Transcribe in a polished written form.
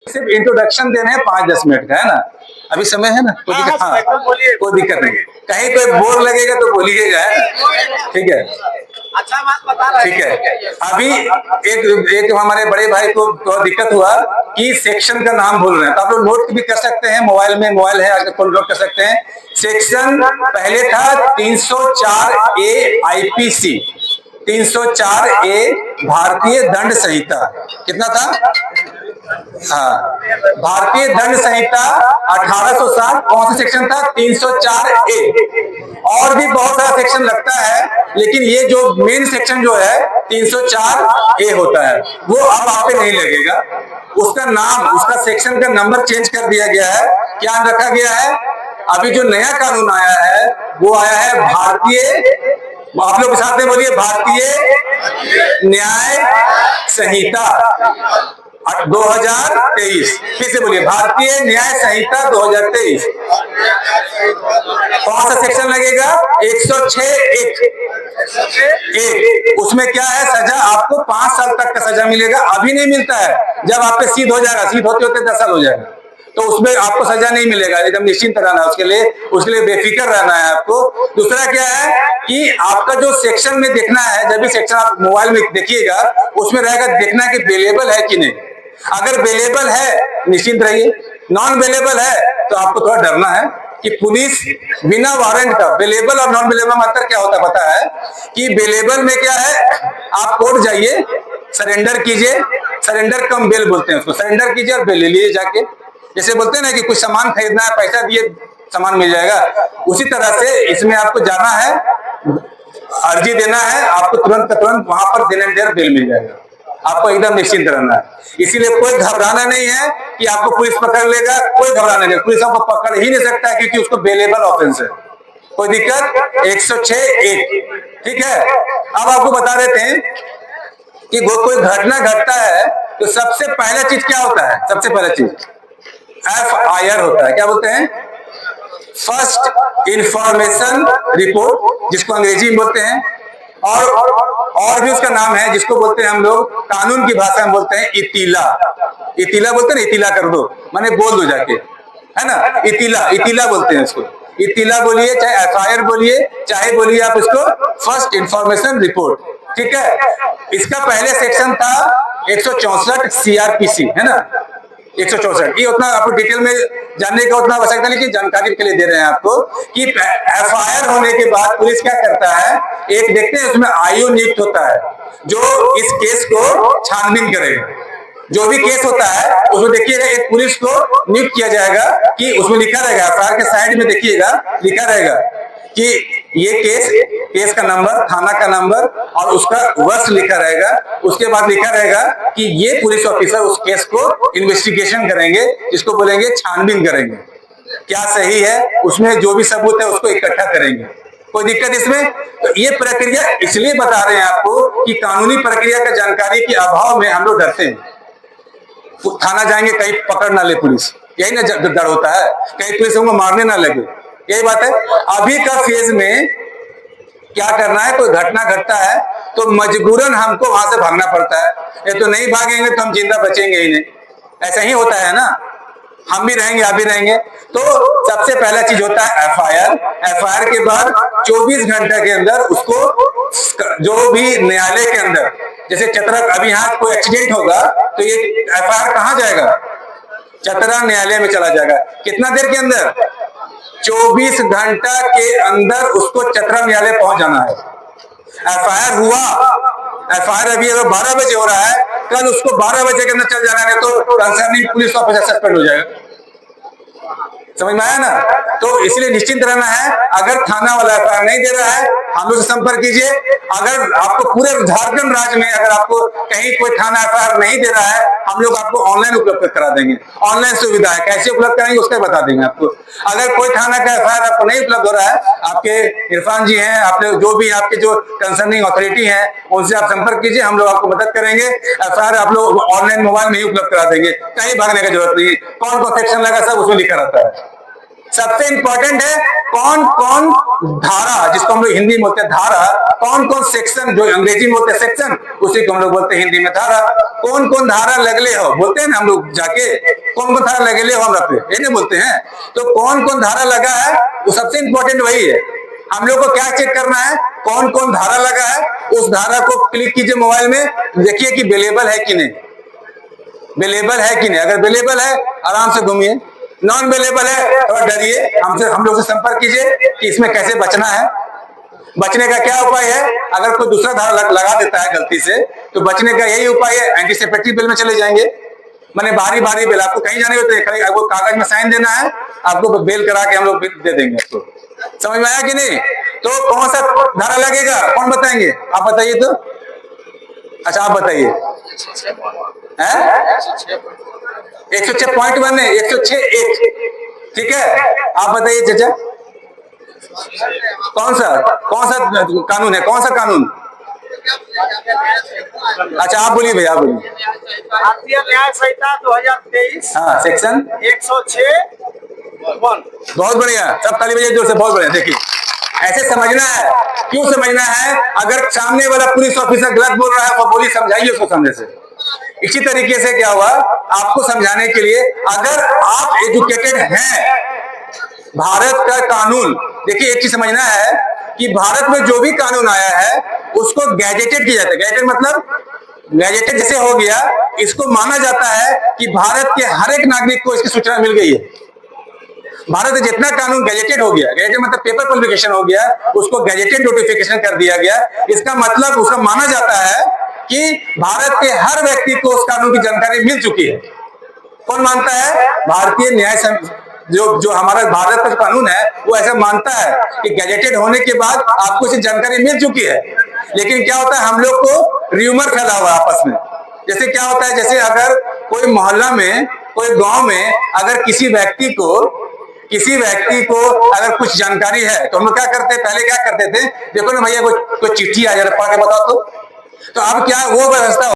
सिर्फ इंट्रोडक्शन देने हैं 5-10 मिनट का, है ना? अभी समय है ना? कोई दिक्कत? हाँ, कोई दिक्कत नहीं है। कहीं कोई बोर लगेगा तो बोलिएगा, है ना? ठीक है, अच्छा बात बता रहे ठीक है। अभी एक हमारे बड़े भाई को तो दिक्कत हुआ कि सेक्शन का नाम भूल रहे हैं, तो आप लोग नोट भी कर सकते हैं, मोबाइल में मोबाइल है आजकल, फोन नोट कर सकते हैं। सेक्शन पहले था 304A IPC, 304A भारतीय दंड संहिता। कितना था? हाँ, भारतीय दंड संहिता 1860। कौन सा सेक्शन था? 304A। और भी बहुत सारा सेक्शन लगता है, लेकिन ये जो मेन सेक्शन जो है 304A होता है, वो अब आप पे नहीं लगेगा। उसका नाम, उसका सेक्शन का नंबर चेंज कर दिया गया है। क्या रखा गया है? अभी जो नया कानून आया है वो आया है भारतीय, आप लोग साथ में बोलिए, भारतीय न्याय संहिता 2023। फिर से बोलिए, भारतीय न्याय संहिता 2023। कौन सा सेक्शन लगेगा? 106(1). उसमें क्या है? सजा आपको 5 साल तक का सजा मिलेगा। अभी नहीं मिलता है, जब आप पे सीध हो जाएगा, सीध होते होते 10 साल हो जाएगा, तो उसमें आपको सजा नहीं मिलेगा। एकदम निश्चिंत रहना है, उसके लिए बेफिक्र रहना है आपको। दूसरा क्या है कि आपका जो सेक्शन में देखना है, जब भी सेक्शन आप मोबाइल में देखिएगा, उसमें रहेगा देखना है कि अवेलेबल है कि नहीं। अगर अवेलेबल है निश्चिंत रहिए, नॉन अवेलेबल है तो आपको थोड़ा डरना है कि पुलिस बिना वारंट का, अवेलेबल और नॉन अवेलेबल में अंतर क्या होता है पता है? कि अवेलेबल में क्या है, आप कोर्ट जाइए, सरेंडर कीजिए, सरेंडर कम बेल बोलते हैं उसको, सरेंडर कीजिए और बेल ले लीजिए जाके। जैसे बोलते हैं ना कि कुछ सामान खरीदना है, पैसा दिए सामान मिल जाएगा, उसी तरह से इसमें आपको जाना है, अर्जी देना है, आपको तुरंत वहां पर देन एंड देयर बेल मिल जाएगा। आपको एकदम निश्चिंत रहना है। इसीलिए कोई घबराना नहीं है कि आपको पुलिस पकड़ लेगा, कोई घबराना नहीं, पुलिस आपको पकड़ ही नहीं सकता है क्योंकि उसको बेलेबल ऑफेंस है। कोई दिक्कत? 106(1). ठीक है, अब आपको बता देते हैं कि कोई घटना घटता है तो सबसे पहला चीज क्या होता है? सबसे पहला चीज FIR होता है। क्या बोलते हैं? फर्स्ट इंफॉर्मेशन रिपोर्ट, जिसको अंग्रेजी में बोलते हैं, और भी उसका नाम है जिसको बोलते हैं हम लोग कानून की भाषा में बोलते हैं इतीला। इतीला बोलते हैं ना, इतीला कर दो, माने बोल दो जाके, है ना? इतीला बोलते हैं उसको। इतीला बोलिए, चाहे FIR बोलिए, चाहे बोलिए आप इसको फर्स्ट इंफॉर्मेशन रिपोर्ट। ठीक है, इसका पहले सेक्शन था 164 CRPC, है ना? 164। ये उतना आपको डिटेल में जानने का उतना आवश्यकता नहीं, कि जानकारी के लिए दे रहे हैं आपको कि FIR होने के बाद पुलिस क्या करता है, एक देखते हैं उसमें IO नियुक्त होता है जो इस केस को छानबीन करेगा। जो भी केस होता है उसमें देखिएगा एक पुलिस को नियुक्त किया जाएगा कि उसमें लिखा रहेगा, FIR के साइड में देखिएगा लिखा रहेगा कि ये केस का नंबर, थाना का नंबर और उसका वर्ष लिखा रहेगा। उसके बाद लिखा रहेगा कि ये पुलिस ऑफिसर उस केस को इन्वेस्टिगेशन करेंगे, जिसको बोलेंगे छानबीन करेंगे, क्या सही है, उसमें जो भी सबूत है उसको इकट्ठा करेंगे। कोई दिक्कत इसमें? तो ये प्रक्रिया इसलिए बता रहे हैं आपको कि कानूनी प्रक्रिया का जानकारी के अभाव में हम लोग डरते हैं। थाना जाएंगे कहीं पकड़ ना ले पुलिस, यही ना डर होता है, कहीं पुलिस हमको मारने ना लगे, यही बात है। अभी का फेज में क्या करना है, कोई घटना घटता है तो मजबूरन हमको वहां से भागना पड़ता है। ये तो नहीं भागेंगे तो हम जिंदा बचेंगे ही नहीं, ऐसा ही होता है ना, हम भी रहेंगे, आप भी रहेंगे। तो सबसे पहला चीज होता है FIR के बाद 24 घंटे के अंदर उसको जो भी न्यायालय के अंदर, जैसे चतरा, अभी यहाँ कोई एक्सीडेंट होगा तो ये FIR कहाँ जाएगा? चतरा न्यायालय में चला जाएगा। कितना देर के अंदर? 24 घंटा के अंदर उसको चतरा न्यायालय पहुंच जाना है। FIR हुआ, FIR अभी अगर 12 बजे हो रहा है, कल उसको 12 बजे के अंदर चल जाना है, तो कंसर्निंग पुलिस ऑफिसर सस्पेंड हो जाएगा। समझ में आया ना? तो इसलिए निश्चिंत रहना है। अगर थाना वाला FIR नहीं दे रहा है, हम लोग से संपर्क कीजिए। अगर आपको पूरे झारखंड राज्य में अगर आपको कहीं कोई थाना FIR नहीं दे रहा है, हम लोग आपको ऑनलाइन उपलब्ध करा देंगे। ऑनलाइन सुविधा है, कैसे उपलब्ध कराएंगे उसका बता देंगे आपको। अगर कोई थाना का FIR आपको नहीं उपलब्ध हो रहा है, आपके इरफान जी हैं, आपने जो भी आपके जो कंसर्निंग अथॉरिटी है उनसे आप संपर्क कीजिए, हम लोग आपको मदद करेंगे। FIR आप लोग ऑनलाइन मोबाइल में ही उपलब्ध करा देंगे, कहीं भागने की जरूरत नहीं। कौन कौन सेक्शन लगा सब उसमें लिखा रहता है। सबसे इंपॉर्टेंट है कौन कौन धारा, जिसको हम लोग हिंदी में बोलते हैं धारा, कौन कौन सेक्शन, जो अंग्रेजी में बोलते हैं सेक्शन, उसी को हम लोग बोलते हैं हिंदी में धारा। कौन कौन धारा लगले हो बोलते हैं ना हम लोग जाके, कौन कौन धारा लगले हो हमरा पे, ये नहीं बोलते हैं। तो कौन कौन धारा लगा है वो सबसे इंपॉर्टेंट वही है। हम लोग को क्या चेक करना है, कौन कौन धारा लगा है, उस धारा को क्लिक कीजिए मोबाइल में, देखिए कि अवेलेबल है कि नहीं, अवेलेबल है कि नहीं। अगर अवेलेबल है आराम से घूमिए, नॉन अवेलेबल है थोड़ा डरिए, हम लोग से संपर्क कीजिए कि इसमें कैसे बचना है। बचने का क्या उपाय है, अगर कोई दूसरा धारा लगा देता है गलती से तो बचने का यही उपाय है, एंटीसिपेटरी बिल में चले जाएंगे। माने बारी बारी बिल, आपको कहीं जाने होते हैं, आपको कागज में साइन देना है, आपको बेल करा के हम लोग दे देंगे आपको। समझ में आया कि नहीं? तो कौन सा धारा लगेगा, कौन बताएंगे, आप बताइए तो। अच्छा आप बताइए। 106.1 है, 106(1), ठीक है। आप बताइए चाचा, कौन सा कानून है, कौन सा कानून? अच्छा आप बोलिए भैया, आप बोलिए। भारतीय न्याय संहिता 2023, हाँ सेक्शन 106(1). बहुत बढ़िया, सब ताली बजाइए जोर से, बहुत बढ़िया। देखिए ऐसे समझना है, क्यों समझना है, अगर सामने वाला पुलिस ऑफिसर गलत बोल रहा है तो बोलिए, समझाइए उसको सामने से। इसी तरीके से क्या हुआ, आपको समझाने के लिए, अगर आप एजुकेटेड हैं, भारत का कानून, देखिए एक चीज समझना है कि भारत में जो भी कानून आया है उसको गैजेटेड किया जाता है। गैजेटेड मतलब गैजेटेड जैसे हो गया, इसको माना जाता है कि भारत के हर एक नागरिक को इसकी सूचना मिल गई है। भारत में जितना कानून गैजेटेड हो गया, गैजेटेड मतलब पेपर पब्लिकेशन हो गया, उसको गैजेटेड नोटिफिकेशन कर दिया गया। इसका मतलब उसका माना जाता है कि भारत के हर व्यक्ति को उस कानून की जानकारी मिल चुकी है। कौन मानता है? भारतीय न्याय जो हमारा भारत का कानून है वो ऐसा मानता है कि गैजेटेड होने के बाद आपको इसकी जानकारी मिल चुकी है। लेकिन क्या होता है, हम लोग को र्यूमर फैला हुआ आपस में। जैसे क्या होता है, जैसे अगर कोई मोहल्ला में, कोई गांव में अगर किसी व्यक्ति को अगर कुछ जानकारी है तो हम लोग क्या करते हैं, पहले क्या करते थे, देखो ना भैया कोई चिट्ठी आ जा रहा है, पढ़ के बताओ तो अब क्या वो व्यवस्था